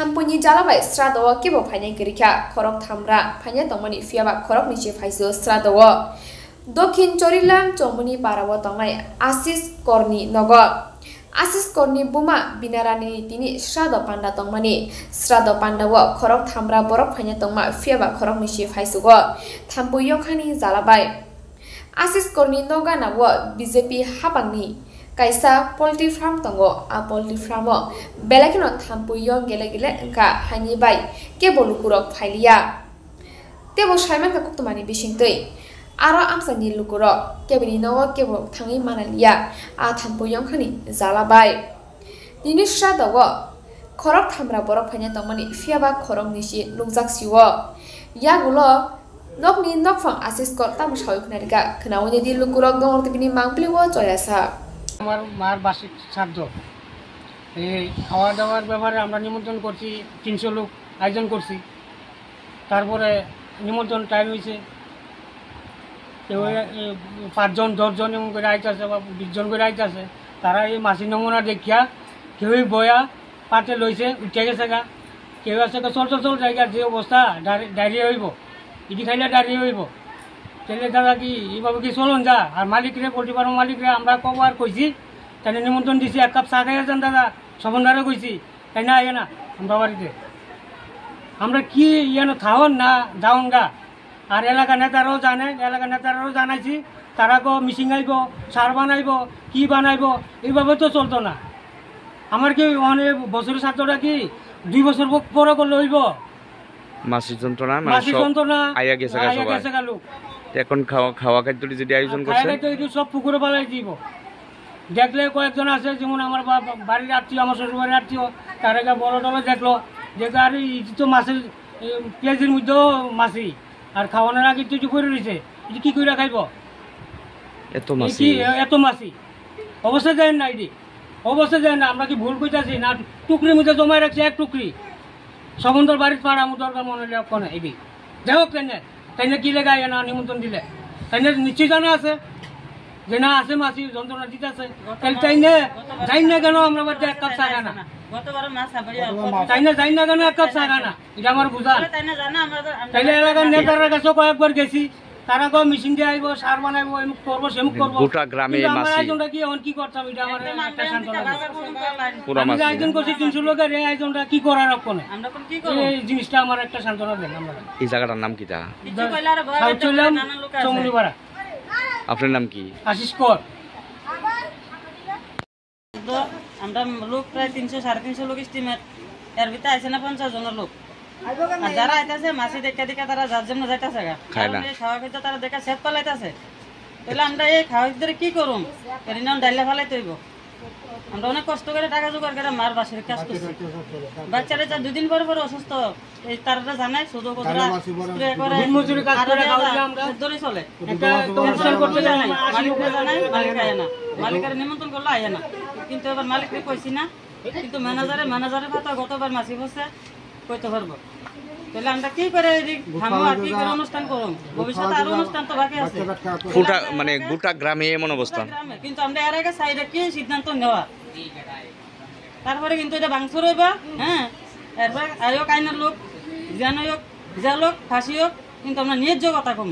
Tampuni jalabai stradawa kebo phanya girikha khorok thamra phanya tongmani fiaba khorok niche phaisu stradawa Dokhin Chorilam Chomuni Parawa Tongai Asis Korni Nogo Asis Korni Buma Binarani Tini Strada Panda Tongmani Strada Pandawa Khorok Thamra Borok Phanya Tongma Fiaba Khorok niche phaisugo Thampu yokhani jalabai Asis Korni Noga Nawo BJP Habangni Kaisa poultry farm tongo a poultry farm belakino thampu yong gele engka hani bai ke bolukurok phailia tebo shaiman ka kuktumani bisingtei aro amsani lukurok kebini nawo kebo thangi manalia a thampu yong khani jala bai dini shadawo khorok thamra borok phanya tongmani fiaba khorok nishi lungjak siwo yagulo nokni nokfang asis ko tam shawi khnarika khnawoni di lukurok dongor tibini mangpliwo joyasa আমার মার বার্ষিক শ্রাদ্ধ এই খাওয়া দাওয়ার ব্যাপারে আমরা নিমন্ত্রণ করছি 300 লোক আয়োজন করছি তারপরে নিমন্ত্রণ টাইম হয়েছে কেউ 5 জন 10 জন এমন করে আইতেছে বা 20 জন করে আইতেছে তারা এই মাসি নমুনা দেখিয়া কেউই বয়া পাতে লইছে উঠে গেছে গা কেউ আছে চল জায়গার যে অবস্থা ডায়রিয়া হইব ইডি খাইলে ডায়রিয়া হইব তাহলে দাদা কি এইভাবে কি চলুন যা আর মালিকরে পোল্ট্রি ফার্ম মালিকরে আমরা কবার কইছি তাহলে নিমন্ত্রণ দিছি 1 কাপ চা খাইয়া যান দাদা সবন্ধারে কইছি তাই না আয় না আমরা বাড়িতে আমরা কি ইয়ানো থাউন না যাওন গা আর এলাকা নেতারাও জানে এলাকা নেতারাও জানাইছি তারা গো মিশিং আইব সার বানাইব কি বানাইব এইভাবে তো চলতো না আমার কি অনেক বছরের ছাত্রটা কি 2 বছর পরে করলে হইব মাসি যন্ত্রণা আইয়া গেছে লোক এখন খাওয়া খাদ্যটি যদি আয়োজন করছে সব পুকুরে পালাই দিব দেখলে কয়েকজন আছে যেমন আমার বাড়ির আত্মীয় আমার শ্বশুর বাড়ির আত্মীয় তার আগে বড় টলে দেখলো দেখে আর এটি তো মাছের পেঁয়াজের মধ্যেও মাছি আর খাওয়ানোর আগে তো করে রয়েছে এটি কি করে খাইব এত মাছি অবস্থা যায় না এটি অবস্থা যায় না আমরা কি ভুল করতেছি না টুকরির মধ্যে জমায় রাখছি এক টুকরি সমুদ্র বাড়ির পাড়া আমার দরকার মনে হলে ওখানে এটি যাই হোক তাই কি লেগে আয় না নিমন্ত্রণ দিলে তাই নিশ্চয়ই জানা আছে যে না আছে মাছি যন্ত্রণা দিতে আছে তাহলে যাই না কেন আমরা বাড়িতে 1 কাপ চা খানা তাই না যাই না কেন 1 কাপ চা খানা এটা আমার বুঝা তাইলে এলাকার নেতার কাছে কয়েকবার গেছি তারা গো মিশিং দিয়ে আইব সার বানাইব এমুক করবো সেমুক করবো গোটা গ্রামে মাছি আয়োজনটা কি এখন কি করতাম এটা আমার একটা সান্ত্বনা আমি আয়োজন করছি 300 লোকের এই আয়োজনটা কি করার রক্ষণে এই জিনিসটা আমার একটা সান্ত্বনা দেন আমরা এই জায়গাটার নাম কি তা চমুনিপাড়া আপনার নাম কি আশিস কর আমরা লোক প্রায় 300-350 লোক এস্টিমেট এর ভিতরে আছে না 50 জনের লোক আর যারা আইতাছে মাছি দেখা তারা যার জন্য যাইতাছে গা কারণ এই খাওয়া খেতে তারা দেখা সেট পালাইতাছে তাহলে আমরা এই খাওয়া ভিতরে কি করুম এরিনাম ডাইলা ফালাইতে হইব আমরা অনেক কষ্ট করে টাকা জোগাড় করে মার বাসের কাজ করছি বাচ্চারা যা 2 দিন পরে আসুস্থ এই তারা জানাই শুধু কোতরা স্প্রে করে মজুরি কাজ করে খাওয়াইলে আমরা ধরে চলে একটা অনুষ্ঠান করতে জানাই মালিককে জানাই মালিক আয় না মালিকের নিমন্ত্রণ করলে আয় না কিন্তু এবার মালিককে কইছি না কিন্তু ম্যানেজারের কথা গতবার মাছি বসে কইতে পারবো তাহলে আমরা কি করে ভাঙো আর কি করে অনুষ্ঠান করুম ভবিষ্যতে আরো অনুষ্ঠান তো বাকি আছে গোটা মানে গোটা গ্রামে এমন অবস্থা কিন্তু আমরা এর আগে সাইডে কি সিদ্ধান্ত নেওয়া তারপরে কিন্তু এটা ভাঙচুর হইবা হ্যাঁ এরপর আয়োগ আইনের লোক যে লোক ফাঁসি হোক কিন্তু আমরা ন্যায্য কথা কম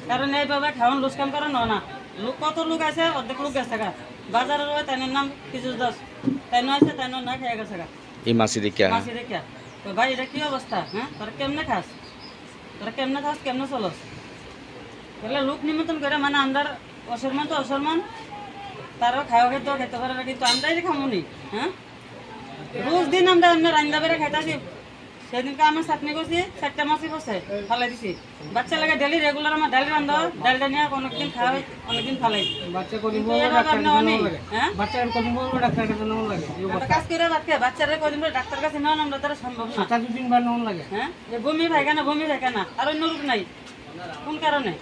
কারণ এইভাবে খাওয়ান লুস্কাম করে না লোক কত লোক আছে অর্ধেক লোক গেছে গা বাজারের হয় তাই নাম কিছু দাস তাই আছে তাই না খেয়ে গেছে গা এই মাছি দেখিয়া তো ভাই এটা কি অবস্থা হ্যাঁ তোরা কেমনে খাস কেমনে চলস তাহলে লোক নিমন্ত্রণ করে মানে আমরা অসম্মান তো অসম্মান তারও খাওয়া খেতে পারে না কিন্তু আমরাই যে খামুনি হ্যাঁ রোজ দিন আমরা রান্না বেড়ে খাইতাছি সেদিনকে আমি চাটনি করছি 4টা মাছি বসে ফালাই দিছি বাচ্চা লাগে ডেলি রেগুলার আমার ডালি রান্ধা ডালটা নিয়ে অনেকদিন খাওয়াই অনেকদিন ফালাই কাজ করে বাচ্চারা কদিন ডাক্তার কাছে নেওয়া আমরা তারা সম্ভব না হ্যাঁ বমি পায়খানা আর অন্য রূপ নাই কোন কারণে